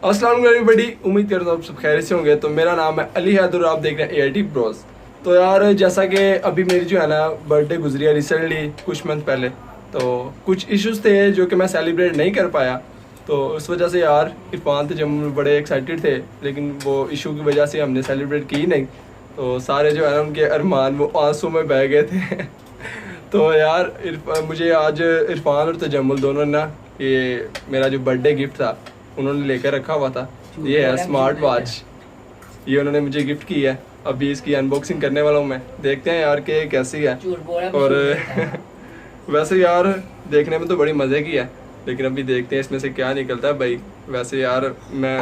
अस्सलाम वालेकुम एवरीबॉडी, उम्मीद करता हूँ आप सब खैर से होंगे। तो मेरा नाम है अली हैदर, आप देख रहे हैं AIT ब्रोस। तो यार जैसा कि अभी मेरी जो है ना बर्थडे गुजरी है रिसेंटली कुछ मंथ पहले, तो कुछ इश्यूज थे जो कि मैं सेलिब्रेट नहीं कर पाया। तो उस वजह से यार इरफान थे जब बड़े एक्साइटेड थे, लेकिन वो इशू की वजह से हमने सेलिब्रेट की नहीं। तो सारे जो है ना उनके अरमान वो आंसू में बह गए थे। तो यार मुझे आज इरफान और तजम्मुल दोनों ने ना ये मेरा जो बर्थडे गिफ्ट था उन्होंने लेकर रखा हुआ था। ये है स्मार्ट वॉच, ये उन्होंने मुझे गिफ्ट की है। अभी इसकी अनबॉक्सिंग करने वाला हूँ मैं, देखते हैं यार कि कैसी है। और वैसे यार देखने में तो बड़ी मज़े की है, लेकिन अभी देखते हैं इसमें से क्या निकलता है भाई। वैसे यार मैं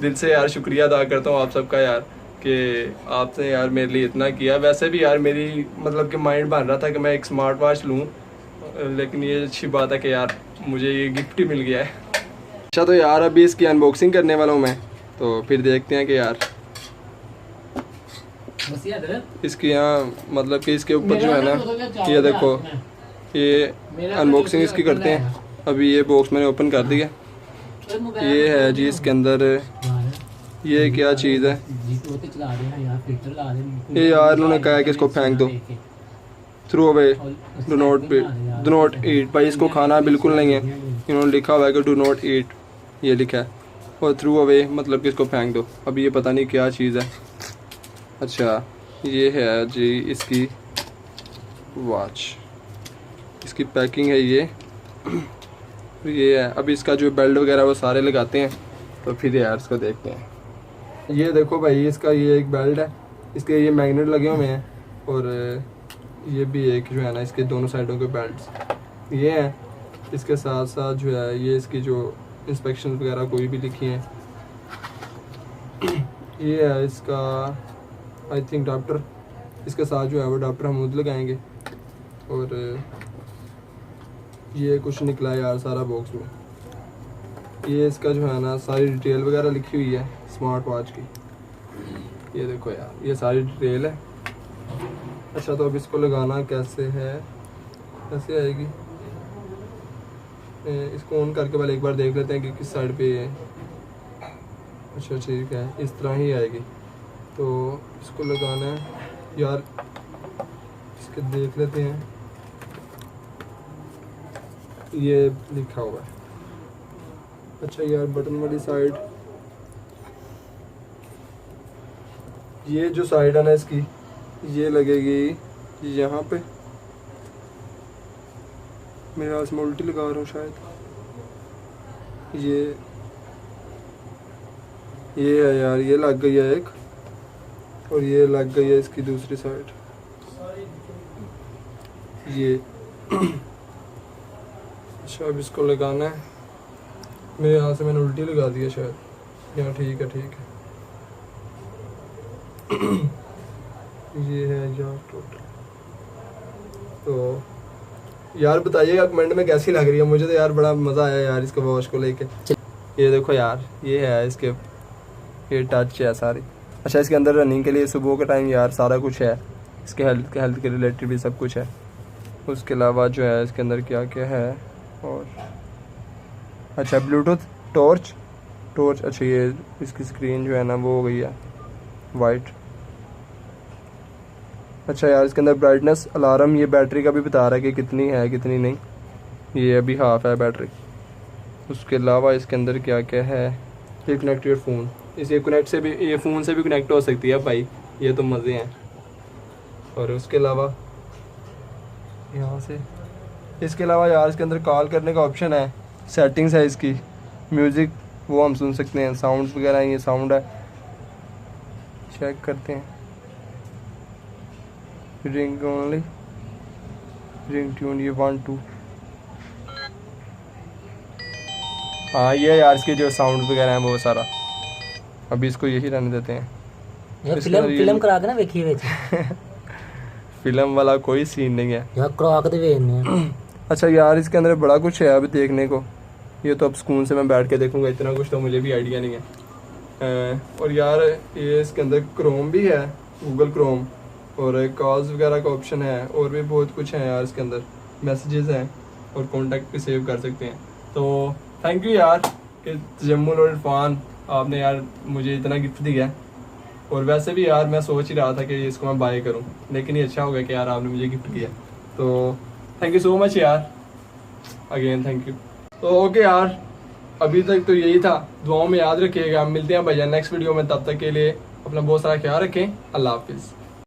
दिल से यार शुक्रिया अदा करता हूँ आप सबका यार, कि आपने यार मेरे लिए इतना किया। वैसे भी यार मेरी मतलब कि माइंड बन रहा था कि मैं एक स्मार्ट वॉच लूँ, लेकिन ये अच्छी बात है कि यार मुझे ये गिफ्ट ही मिल गया है। अच्छा, तो यार अभी इसकी अनबॉक्सिंग करने वाला हूँ मैं, तो फिर देखते हैं कि यार इसकी यहाँ मतलब कि इसके ऊपर जो है ना ये देखो, ये अनबॉक्सिंग इसकी करते हैं। अभी ये बॉक्स मैंने ओपन कर दिया। ये है जी इसके अंदर, ये क्या चीज़ है ये यार उन्होंने कहा है कि इसको फेंक दो, through away, do not eat. भाई इसको खाना बिल्कुल नहीं है, इन्होंने लिखा हुआ है कि डू नॉट ईट, ये लिखा है। और थ्रू अवे मतलब कि इसको फेंक दो। अभी ये पता नहीं क्या चीज़ है। अच्छा, ये है जी इसकी वॉच, इसकी पैकिंग है ये है। अभी इसका जो बेल्ट वगैरह वो सारे लगाते हैं, तो फिर यार इसको देखते हैं। ये देखो भाई, इसका ये एक बेल्ट है, इसके ये मैग्नेट लगे हुए हैं, और ये भी एक जो है ना इसके दोनों साइडों के बेल्ट्स ये हैं। इसके साथ साथ जो है ये इसकी जो इंस्पेक्शन वगैरह कोई भी लिखी हैं, ये है इसका आई थिंक डॉक्टर। इसके साथ जो है वो डॉक्टर हमूद लगाएंगे। और ये कुछ निकला है यार सारा बॉक्स में। ये इसका जो है ना सारी डिटेल वगैरह लिखी हुई है स्मार्ट वॉच की, ये देखो यार ये सारी डिटेल है। अच्छा, तो अब इसको लगाना कैसे है, कैसे आएगी, इसको ऑन करके पहले एक बार देख लेते हैं कि किस साइड पे है। अच्छा ठीक है, इस तरह ही आएगी। तो इसको लगाना है यार, इसके देख लेते हैं। ये लिखा हुआ है। अच्छा यार बटन वाली साइड, ये जो साइड है ना इसकी, ये लगेगी यहाँ पे। मेरे हाथ में उल्टी लगा रहा हूँ शायद। ये है यार, ये लग गई है एक, और ये लग गई है इसकी दूसरी साइड ये। अच्छा, अब इसको लगाना है। मेरे हाथ से मैंने उल्टी लगा दिया शायद। यहाँ ठीक है, ठीक है। ये है यार टोटल। तो यार बताइएगा कमेंट में कैसी लग रही है। मुझे तो यार बड़ा मज़ा आया यार इसको वॉच को लेके। ये देखो यार, ये है इसके, ये टच है सारी। अच्छा, इसके अंदर रनिंग के लिए सुबह के टाइम यार सारा कुछ है, इसके हेल्थ के रिलेटेड भी सब कुछ है। उसके अलावा जो है इसके अंदर क्या क्या है। और अच्छा, ब्लूटूथ, टॉर्च। अच्छा, ये इसकी स्क्रीन जो है ना वो हो गई है वाइट। अच्छा यार इसके अंदर ब्राइटनेस, अलार्म, ये बैटरी का भी बता रहा है कि कितनी है कितनी नहीं। ये अभी हाफ है बैटरी। उसके अलावा इसके अंदर क्या क्या है, ये कनेक्ट योर फ़ोन, इसे कनेक्ट से भी, ये फ़ोन से भी कनेक्ट हो सकती है भाई, ये तो मज़े हैं। और उसके अलावा यहाँ से, इसके अलावा यार इसके अंदर कॉल करने का ऑप्शन है, सेटिंग्स है इसकी, म्यूज़िक वो हम सुन सकते हैं, साउंड्स वगैरह, ये साउंड है, चेक करते हैं। रिंग ओनली, रिंग ट्यून, ये 1 2। हाँ ये यार इसके जो साउंड वगैरह हैं वो सारा। अभी इसको यही रहने देते हैं। यार फिल्म करा के ना देखिए विच। फिल्म वाला कोई सीन नहीं है यार, करा के देखने। अच्छा यार इसके अंदर बड़ा कुछ है अभी देखने को। ये तो अब सुकून से मैं बैठ के देखूंगा, इतना कुछ तो मुझे भी आइडिया नहीं है। और यार ये इसके अंदर क्रोम भी है, गूगल क्रोम, और कॉल्स वगैरह का ऑप्शन है, और भी बहुत कुछ है यार इसके अंदर। मैसेजेस हैं और कॉन्टैक्ट भी सेव कर सकते हैं। तो थैंक यू यार कि तजम्मुल और इरफान आपने यार मुझे इतना गिफ्ट दिया। और वैसे भी यार मैं सोच ही रहा था कि इसको मैं बाय करूं, लेकिन ये अच्छा हो गया कि यार आपने मुझे गिफ्ट किया। तो थैंक यू सो मच यार, अगेन थैंक यू। तो ओके यार, अभी तक तो यही था। दुआओं में याद रखिएगा, मिलते हैं भैया नेक्स्ट वीडियो में। तब तक के लिए अपना बहुत सारा ख्याल रखें। अल्लाह हाफिज़।